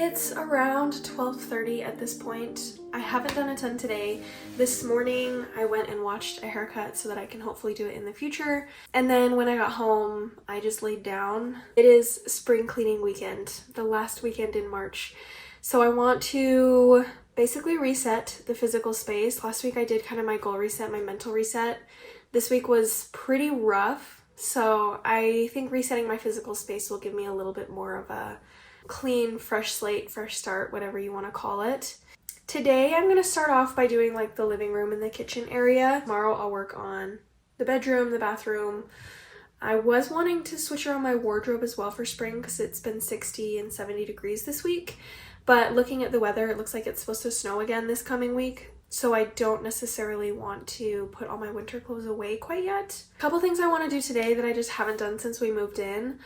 It's around 12:30 at this point. I haven't done a ton today. This morning I went and watched a haircut so that I can hopefully do it in the future. And then when I got home, I just laid down. It is spring cleaning weekend, the last weekend in March. So I want to basically reset the physical space. Last week I did kind of my goal reset, my mental reset. This week was pretty rough. So I think resetting my physical space will give me a little bit more of a clean, fresh slate, fresh start, whatever you want to call it. Today I'm going to start off by doing like the living room and the kitchen area. Tomorrow I'll work on the bedroom, the bathroom. I was wanting to switch around my wardrobe as well for spring because it's been 60 and 70 degrees this week. But looking at the weather, it looks like it's supposed to snow again this coming week. So I don't necessarily want to put all my winter clothes away quite yet. A couple things I want to do today that I just haven't done since we moved in.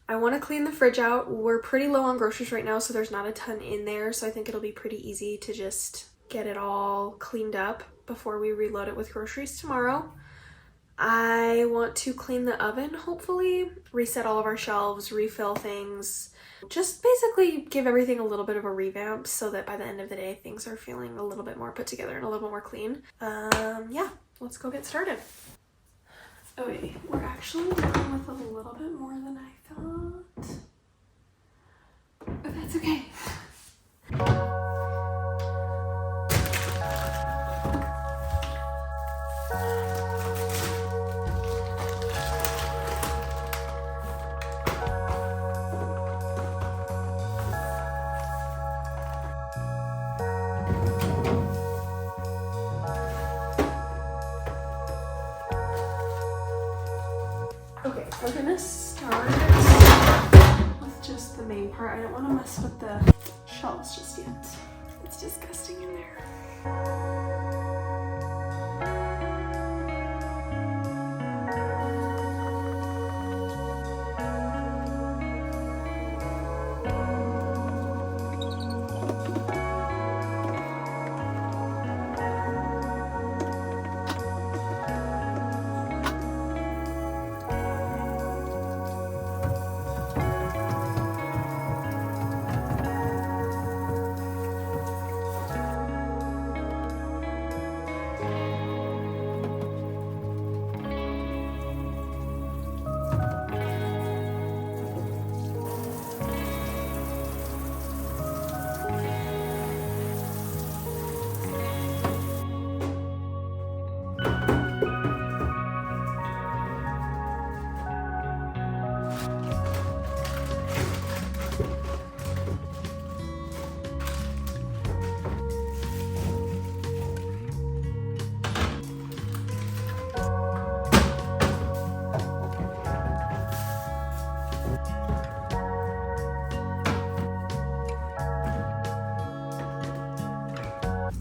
I want to clean the fridge out. We're pretty low on groceries right now, so there's not a ton in there. So I think it'll be pretty easy to just get it all cleaned up before we reload it with groceries tomorrow. I want to clean the oven, hopefully, reset all of our shelves, refill things, just basically give everything a little bit of a revamp so that by the end of the day, things are feeling a little bit more put together and a little bit more clean. Yeah, let's go get started. Okay, we're actually dealing with a little bit more than I thought, but that's okay. Okay, we're gonna start with just the main part. I don't want to mess with the shelves just yet. It's disgusting in there.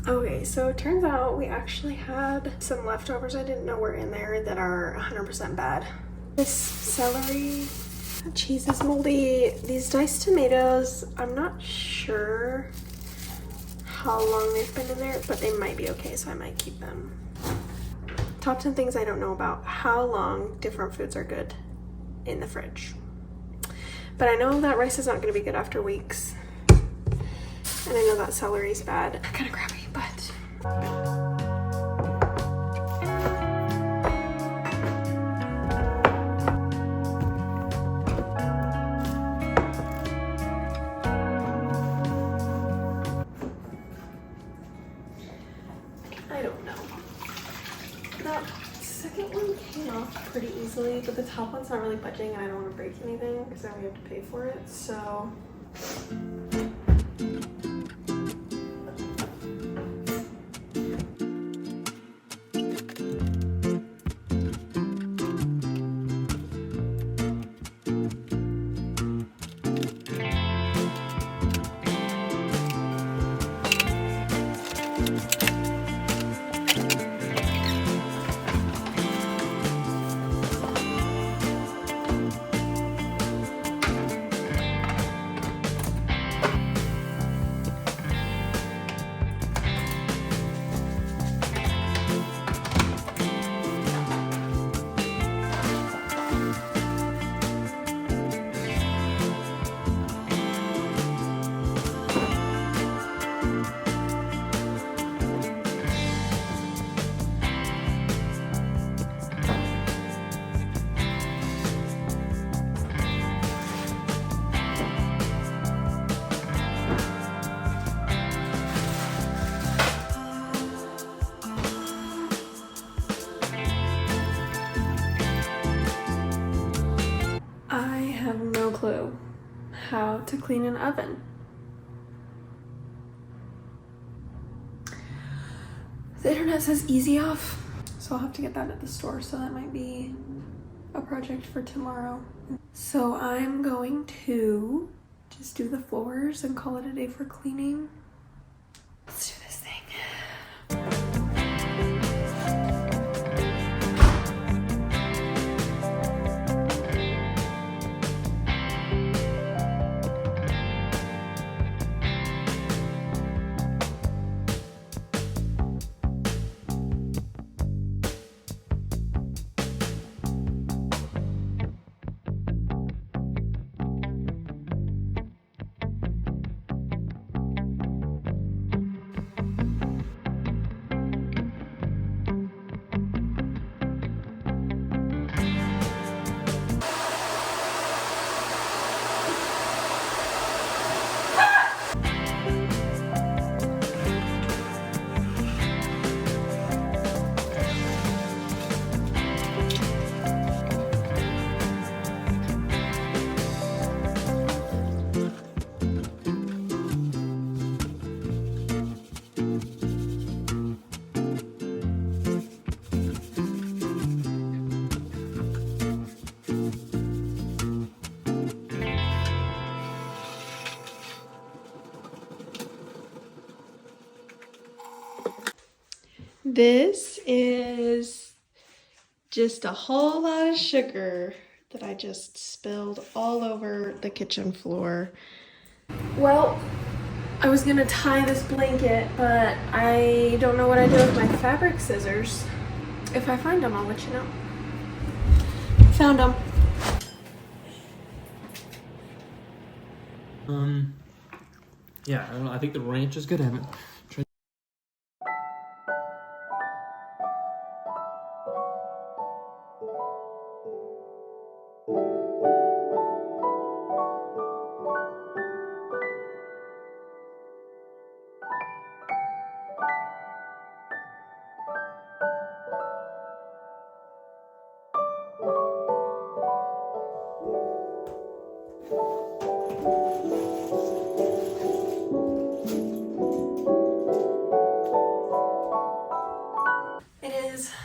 Okay, so it turns out we actually had some leftovers I didn't know were in there that are 100% bad. This celery, that cheese is moldy. These diced tomatoes, I'm not sure how long they've been in there, but they might be okay, so I might keep them. Top 10 things I don't know about how long different foods are good in the fridge. But I know that rice is not going to be good after weeks. And I know that celery is bad. Kind of crappy, but I don't know. That second one came off pretty easily, but the top one's not really budging and I don't want to break anything because then we have to pay for it, so clue how to clean an oven. The internet says easy off, so I'll have to get that at the store, so that might be a project for tomorrow. So I'm going to just do the floors and call it a day for cleaning. Let's do this thing. This is just a whole lot of sugar that I just spilled all over the kitchen floor. Well, I was gonna tie this blanket, but I don't know what I do with my fabric scissors. If I find them, I'll let you know. Found them. Yeah, I don't know. I think the ranch is good. I haven't tried.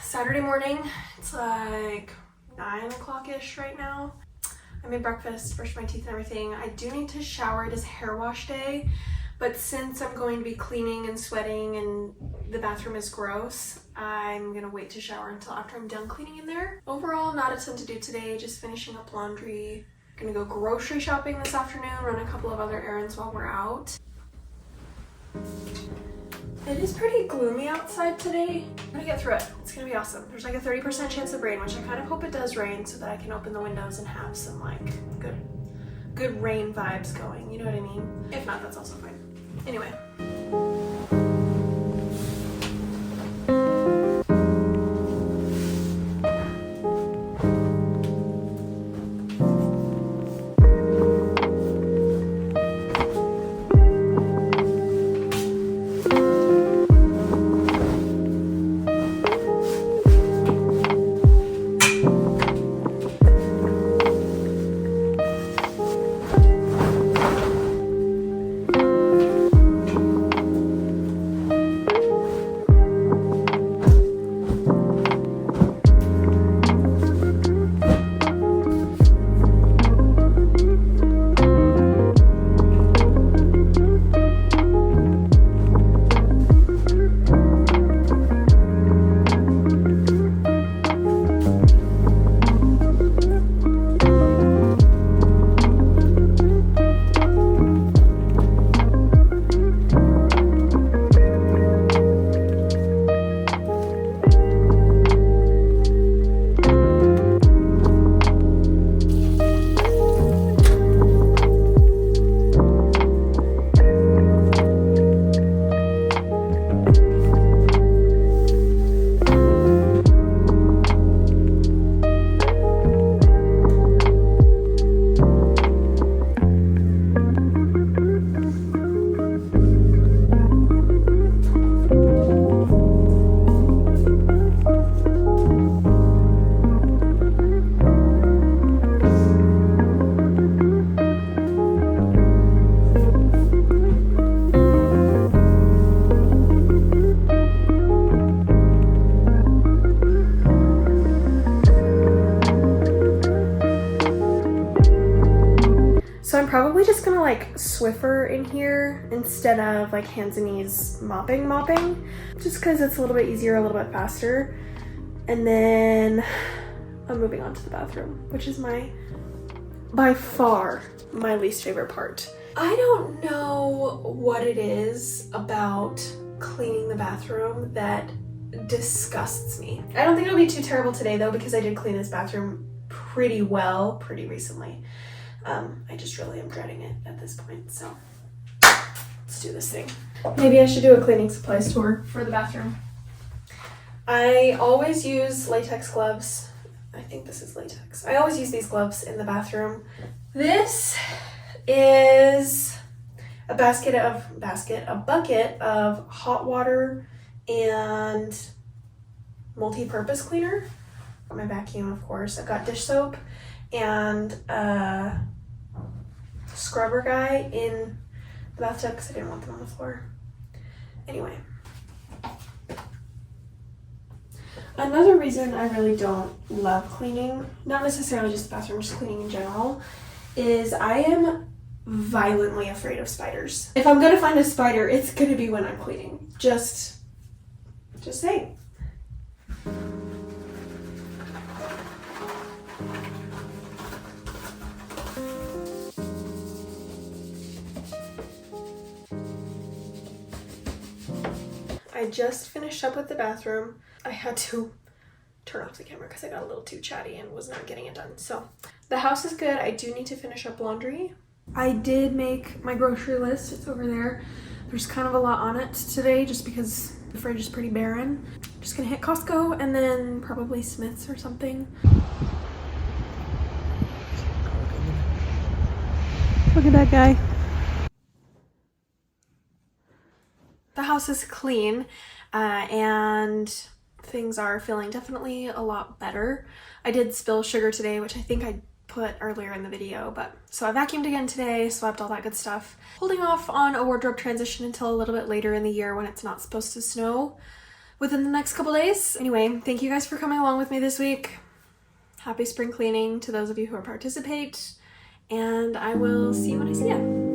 Saturday morning. It's like 9 o'clock-ish right now. I made breakfast, brushed my teeth and everything. I do need to shower. It is hair wash day, but since I'm going to be cleaning and sweating and the bathroom is gross, I'm gonna wait to shower until after I'm done cleaning in there. Overall, not a ton to do today, just finishing up laundry. Gonna go grocery shopping this afternoon, run a couple of other errands while we're out. It is pretty gloomy outside today. I'm gonna get through it. It's gonna be awesome. There's like a 30% chance of rain, which I kind of hope it does rain so that I can open the windows and have some like good rain vibes going. You know what I mean? If not, that's also fine. Anyway. probably just gonna like Swiffer in here instead of like hands and knees mopping, just because it's a little bit easier, a little bit faster. And then I'm moving on to the bathroom, which is by far my least favorite part. I don't know what it is about cleaning the bathroom that disgusts me. I don't think it'll be too terrible today though, because I did clean this bathroom pretty well pretty recently. I just really am dreading it at this point, so let's do this thing. Maybe I should do a cleaning supplies tour for the bathroom. I always use latex gloves. I think this is latex. I always use these gloves in the bathroom. This is a bucket of hot water and multi-purpose cleaner. My vacuum, of course. I've got dish soap and a scrubber guy in the bathtub because I didn't want them on the floor. Anyway. Another reason I really don't love cleaning, not necessarily just the bathroom, just cleaning in general, is I am violently afraid of spiders. If I'm gonna find a spider, it's gonna be when I'm cleaning. Just saying. I just finished up with the bathroom. I had to turn off the camera because I got a little too chatty and was not getting it done. So the house is good. I do need to finish up laundry. I did make my grocery list. It's over there. There's kind of a lot on it today just because the fridge is pretty barren. I'm just gonna hit Costco and then probably Smith's or something. Look at that guy. The house is clean and things are feeling definitely a lot better. I did spill sugar today, which I think I put earlier in the video, but so I vacuumed again today, swept, all that good stuff. Holding off on a wardrobe transition until a little bit later in the year when it's not supposed to snow within the next couple days. Anyway, thank you guys for coming along with me this week. Happy spring cleaning to those of you who participate, and I will see you when I see you.